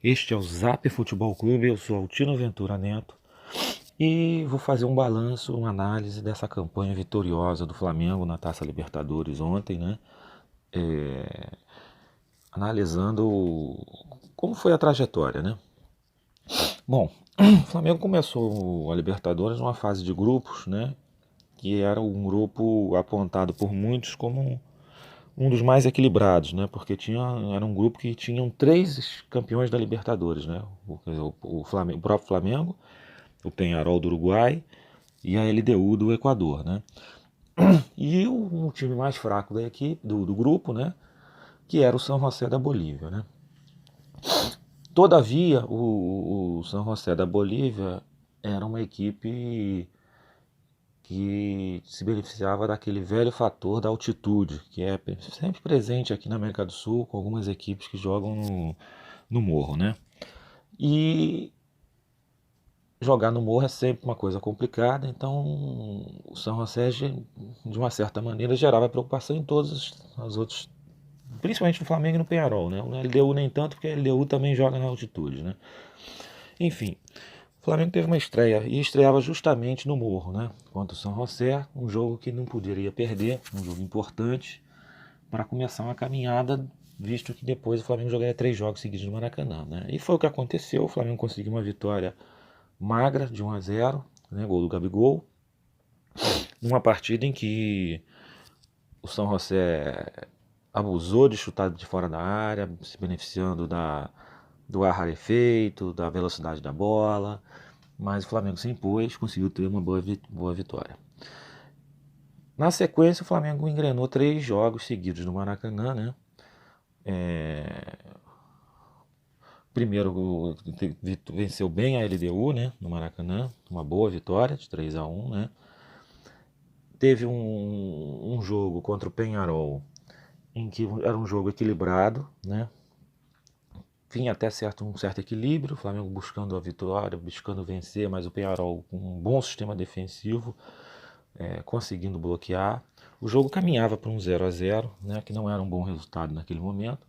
Este é o Zap Futebol Clube, eu sou Altino Ventura Neto e vou fazer um balanço, uma análise dessa campanha vitoriosa do Flamengo na Taça Libertadores ontem, né? Analisando como foi a trajetória, né? Bom, o Flamengo começou a Libertadores numa fase de grupos, né? Que era um grupo apontado por muitos como um dos mais equilibrados, né? Porque era um grupo que tinham três campeões da Libertadores, né? O próprio Flamengo, o Peñarol do Uruguai e a LDU do Equador, né? E o time mais fraco da equipe, do grupo, né? Que era o São José da Bolívia, né? Todavia, o São José da Bolívia era uma equipe que se beneficiava daquele velho fator da altitude, que é sempre presente aqui na América do Sul, com algumas equipes que jogam no morro, né? E jogar no morro é sempre uma coisa complicada, então o São José, de uma certa maneira, gerava preocupação em todos os outros, principalmente no Flamengo e no Peñarol, né? No LDU nem tanto, porque a LDU também joga na altitude, né? Enfim, o Flamengo teve uma estreia e estreava justamente no morro, né? Contra o São José, um jogo que não poderia perder, um jogo importante para começar uma caminhada, visto que depois o Flamengo jogaria 3 jogos seguidos no Maracanã, né? E foi o que aconteceu, o Flamengo conseguiu uma vitória magra de 1-0, né, gol do Gabigol, numa partida em que o São José abusou de chutar de fora da área, se beneficiando do ar rarefeito, da velocidade da bola, mas o Flamengo se impôs, conseguiu ter uma boa vitória. Na sequência, o Flamengo engrenou 3 jogos seguidos no Maracanã, né? Primeiro venceu bem a LDU, né, no Maracanã, uma boa vitória de 3-1, né? Teve um jogo contra o Peñarol, em que era um jogo equilibrado, né? Vinha até um certo equilíbrio, o Flamengo buscando a vitória, buscando vencer, mas o Peñarol com um bom sistema defensivo, conseguindo bloquear. O jogo caminhava para um 0-0, né, que não era um bom resultado naquele momento,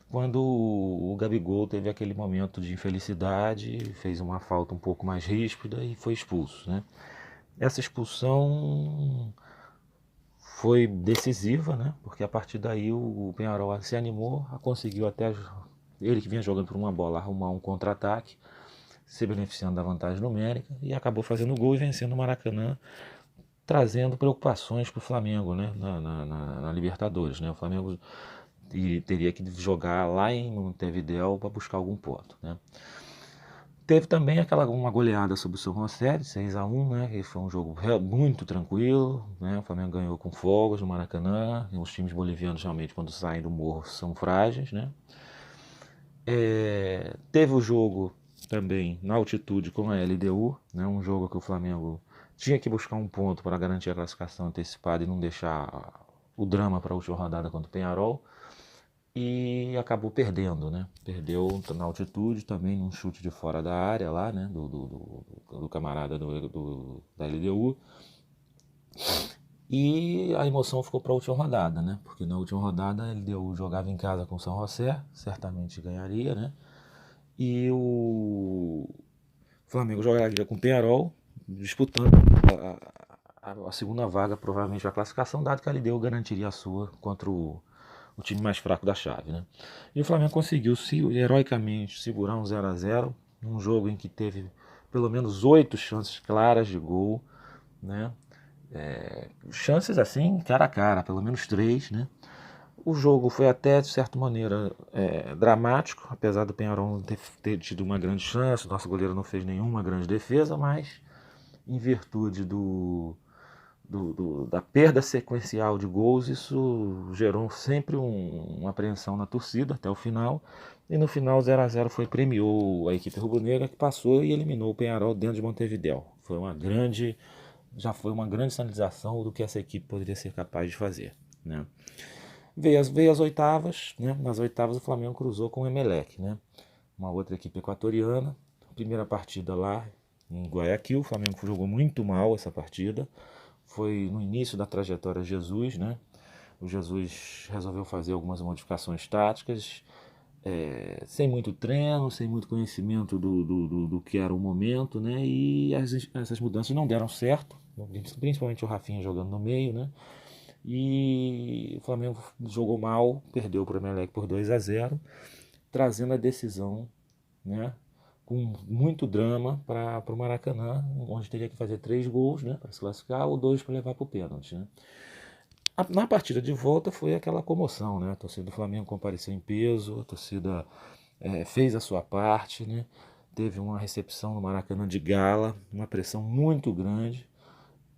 quando o Gabigol teve aquele momento de infelicidade, fez uma falta um pouco mais ríspida e foi expulso, né? Essa expulsão foi decisiva, né? Porque a partir daí o Peñarol se animou, conseguiu até ele que vinha jogando por uma bola arrumar um contra-ataque, se beneficiando da vantagem numérica e acabou fazendo o gol e vencendo o Maracanã, trazendo preocupações para o Flamengo, né? Na Libertadores, né? O Flamengo teria que jogar lá em Montevidéu para buscar algum ponto, né? Teve também uma goleada sobre o São José, de 6-1, né? Que foi um jogo muito tranquilo, né? O Flamengo ganhou com folgas no Maracanã. E os times bolivianos realmente, quando saem do morro, são frágeis, né? Teve o jogo também na altitude com a LDU, né? Um jogo que o Flamengo tinha que buscar um ponto para garantir a classificação antecipada e não deixar o drama para a última rodada contra o Peñarol. E acabou perdendo, né? Perdeu na altitude também num chute de fora da área lá, né? Do camarada da LDU. E a emoção ficou para a última rodada, né? Porque na última rodada a LDU jogava em casa com o São José, certamente ganharia, né? E o Flamengo jogaria com o Peñarol, disputando a segunda vaga, provavelmente a classificação, dado que a LDU garantiria a sua contra o time mais fraco da chave, né? E o Flamengo conseguiu heroicamente segurar um 0-0, num jogo em que teve pelo menos 8 chances claras de gol, né? Chances assim, cara a cara, pelo menos 3, né? O jogo foi até, de certa maneira, dramático, apesar do Peñarol ter tido uma grande chance, o nosso goleiro não fez nenhuma grande defesa, mas em virtude da perda sequencial de gols, isso gerou sempre uma apreensão na torcida até o final. E no final 0-0 premiou a equipe rubro-negra, que passou e eliminou o Peñarol dentro de Montevidéu. Já foi uma grande sinalização do que essa equipe poderia ser capaz de fazer, né? Veio as oitavas, né? Nas oitavas o Flamengo cruzou com o Emelec, né? Uma outra equipe equatoriana. Primeira partida lá em Guayaquil, o Flamengo jogou muito mal essa partida. Foi no início da trajetória Jesus, né? O Jesus resolveu fazer algumas modificações táticas, sem muito treino, sem muito conhecimento do que era o momento, né? E essas mudanças não deram certo, principalmente o Rafinha jogando no meio, né? E o Flamengo jogou mal, perdeu para o Emelec por 2-0, trazendo a decisão, né? Com muito drama para o Maracanã, onde teria que fazer 3 gols, né, para se classificar, ou 2 para levar para o pênalti, né? Na partida de volta foi aquela comoção, né? A torcida do Flamengo compareceu em peso, a torcida fez a sua parte, né? Teve uma recepção no Maracanã de gala, uma pressão muito grande.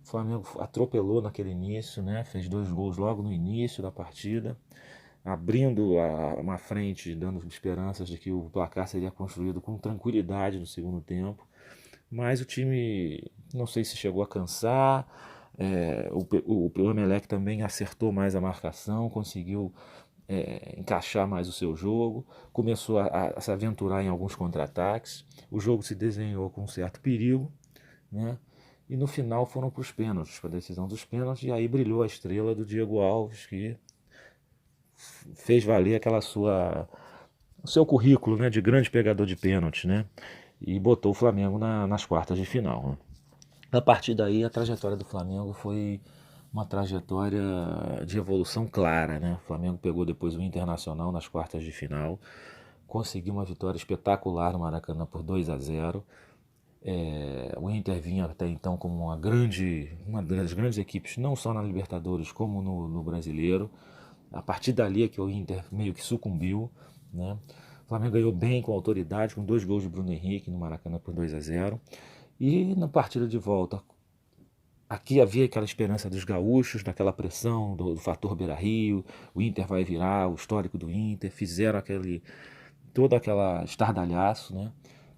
O Flamengo atropelou naquele início, né? Fez 2 gols logo no início da partida, abrindo uma frente, dando esperanças de que o placar seria construído com tranquilidade no segundo tempo. Mas o time, não sei se chegou a cansar, o Emelec também acertou mais a marcação, conseguiu encaixar mais o seu jogo, começou a se aventurar em alguns contra-ataques, o jogo se desenhou com um certo perigo, né? E no final foram para os pênaltis, para a decisão dos pênaltis, e aí brilhou a estrela do Diego Alves, que fez valer o seu currículo, né, de grande pegador de pênaltis, né? E botou o Flamengo nas quartas de final, né? A partir daí, a trajetória do Flamengo foi uma trajetória de evolução clara, né? O Flamengo pegou depois o Internacional nas quartas de final, conseguiu uma vitória espetacular no Maracanã por 2-0. O Inter vinha até então como uma das grandes equipes, não só na Libertadores como no Brasileiro. A partir dali é que o Inter meio que sucumbiu, né? O Flamengo ganhou bem, com autoridade, com 2 gols de Bruno Henrique no Maracanã por 2-0. E na partida de volta, aqui havia aquela esperança dos gaúchos, daquela pressão do fator Beira-Rio, o Inter vai virar, o histórico do Inter, fizeram todo aquela estardalhaço, né?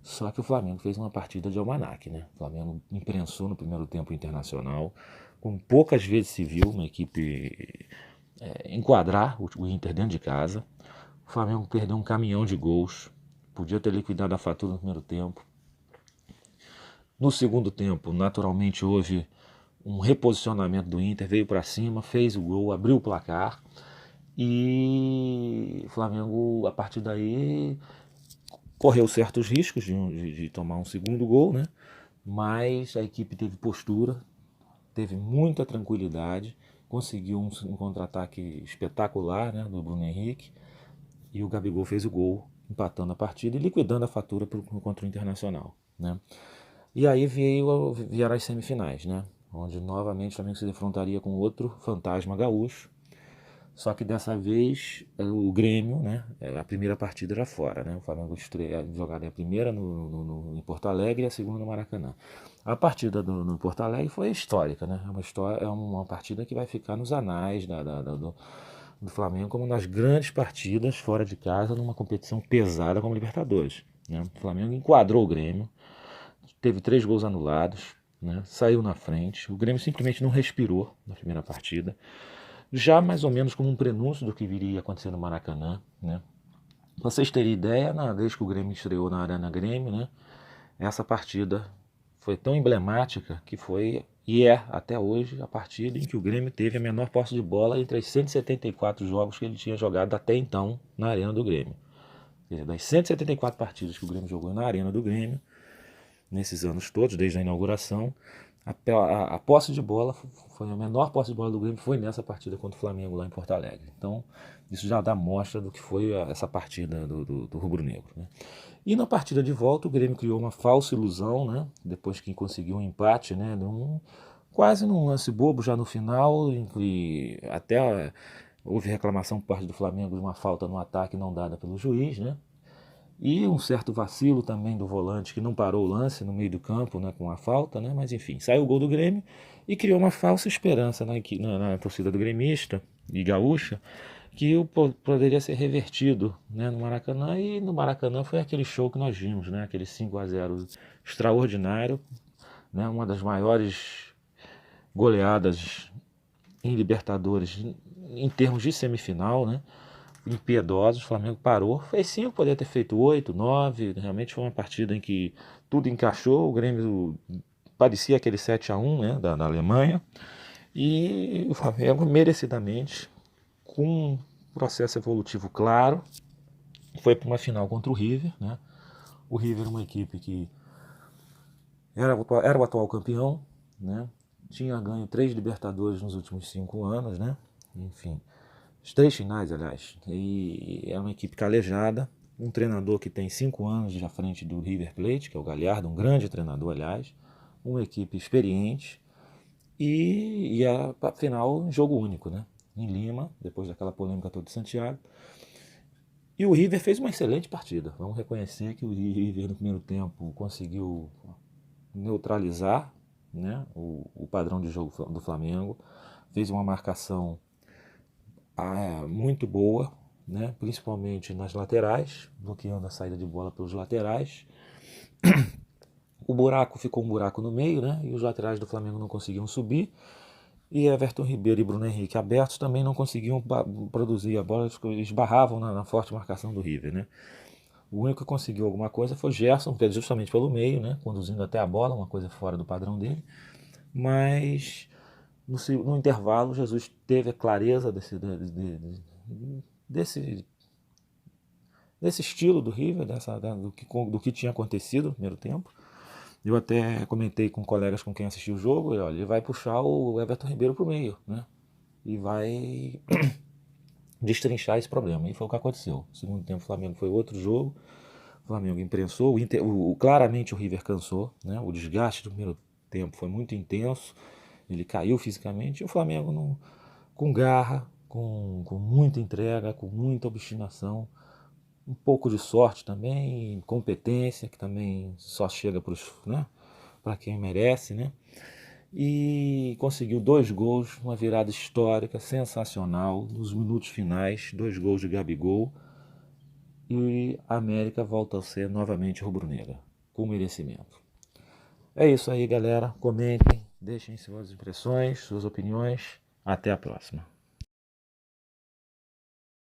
Só que o Flamengo fez uma partida de almanaque, né? O Flamengo imprensou no primeiro tempo Internacional, como poucas vezes se viu uma equipe enquadrar o Inter dentro de casa. O Flamengo perdeu um caminhão de gols, podia ter liquidado a fatura no primeiro tempo. No segundo tempo, naturalmente, houve um reposicionamento do Inter, veio para cima, fez o gol, abriu o placar e o Flamengo, a partir daí, correu certos riscos de tomar um segundo gol, né? Mas a equipe teve postura, teve muita tranquilidade, conseguiu um contra-ataque espetacular, né, do Bruno Henrique, e o Gabigol fez o gol, empatando a partida e liquidando a fatura contra o Internacional, né? E aí vieram as semifinais, né? Onde novamente o Flamengo se defrontaria com outro fantasma gaúcho, só que dessa vez o Grêmio, né? A primeira partida era fora, né? O Flamengo jogaria a primeira em Porto Alegre e a segunda no Maracanã. A partida no Porto Alegre foi histórica, né? É uma partida que vai ficar nos anais do Flamengo como uma das grandes partidas fora de casa numa competição pesada como a Libertadores, né? O Flamengo enquadrou o Grêmio, teve 3 gols anulados, né? Saiu na frente. O Grêmio simplesmente não respirou na primeira partida, já mais ou menos como um prenúncio do que viria a acontecer no Maracanã, né? Pra vocês terem ideia, desde que o Grêmio estreou na Arena Grêmio, né, essa partida foi tão emblemática que foi e é até hoje a partida em que o Grêmio teve a menor posse de bola entre as 174 jogos que ele tinha jogado até então na Arena do Grêmio. Quer dizer, das 174 partidas que o Grêmio jogou na Arena do Grêmio, nesses anos todos, desde a inauguração, a posse de bola foi a menor posse de bola do Grêmio, foi nessa partida contra o Flamengo lá em Porto Alegre. Então isso já dá mostra do que foi essa partida do rubro-negro, né? E na partida de volta o Grêmio criou uma falsa ilusão, né? Depois que conseguiu um empate, né? Quase num lance bobo já no final, em que até houve reclamação por parte do Flamengo de uma falta no ataque não dada pelo juiz, né? E um certo vacilo também do volante que não parou o lance no meio do campo, né, com a falta, né? Mas enfim, saiu o gol do Grêmio e criou uma falsa esperança na torcida do gremista e gaúcha que poderia ser revertido, né, no Maracanã. E no Maracanã foi aquele show que nós vimos, né? Aquele 5-0 extraordinário, né? Uma das maiores goleadas em Libertadores em termos de semifinal, né? Impiedosos, o Flamengo parou, fez 5, poderia ter feito 8, 9, realmente foi uma partida em que tudo encaixou, o Grêmio parecia aquele 7-1, né, da Alemanha, e o Flamengo merecidamente, com um processo evolutivo claro, foi para uma final contra o River, né? O River era uma equipe que era o atual campeão, né? Tinha ganho 3 Libertadores nos últimos 5 anos, né? Enfim, os 3 finais, aliás. E é uma equipe calejada, um treinador que tem 5 anos à frente do River Plate, que é o Galhardo, um grande treinador, aliás, uma equipe experiente, e a final um jogo único, né? Em Lima, depois daquela polêmica toda de Santiago. E o River fez uma excelente partida. Vamos reconhecer que o River no primeiro tempo conseguiu neutralizar, né, o padrão de jogo do Flamengo, fez uma marcação muito boa, né, principalmente nas laterais, bloqueando a saída de bola pelos laterais. O buraco ficou um buraco no meio, né, e os laterais do Flamengo não conseguiam subir. E Everton Ribeiro e Bruno Henrique abertos também não conseguiam produzir a bola, esbarravam na forte marcação do River, né. O único que conseguiu alguma coisa foi Gerson, justamente pelo meio, né, conduzindo até a bola, uma coisa fora do padrão dele. Mas no intervalo, Jesus teve a clareza desse estilo do River, do que tinha acontecido no primeiro tempo. Eu até comentei com colegas com quem assistiu o jogo, olha, ele vai puxar o Everton Ribeiro para o meio, né? E vai destrinchar esse problema. E foi o que aconteceu. No segundo tempo, o Flamengo foi outro jogo. O Flamengo imprensou. Claramente o River cansou, né? O desgaste do primeiro tempo foi muito intenso. Ele caiu fisicamente. E o Flamengo, com garra, com muita entrega, com muita obstinação, um pouco de sorte também, competência, que também só chega para quem merece, né? E conseguiu 2 gols, uma virada histórica, sensacional, nos minutos finais, 2 gols de Gabigol, e a América volta a ser novamente rubro-negra, com merecimento. É isso aí, galera. Comentem, deixem suas impressões, suas opiniões. Até a próxima.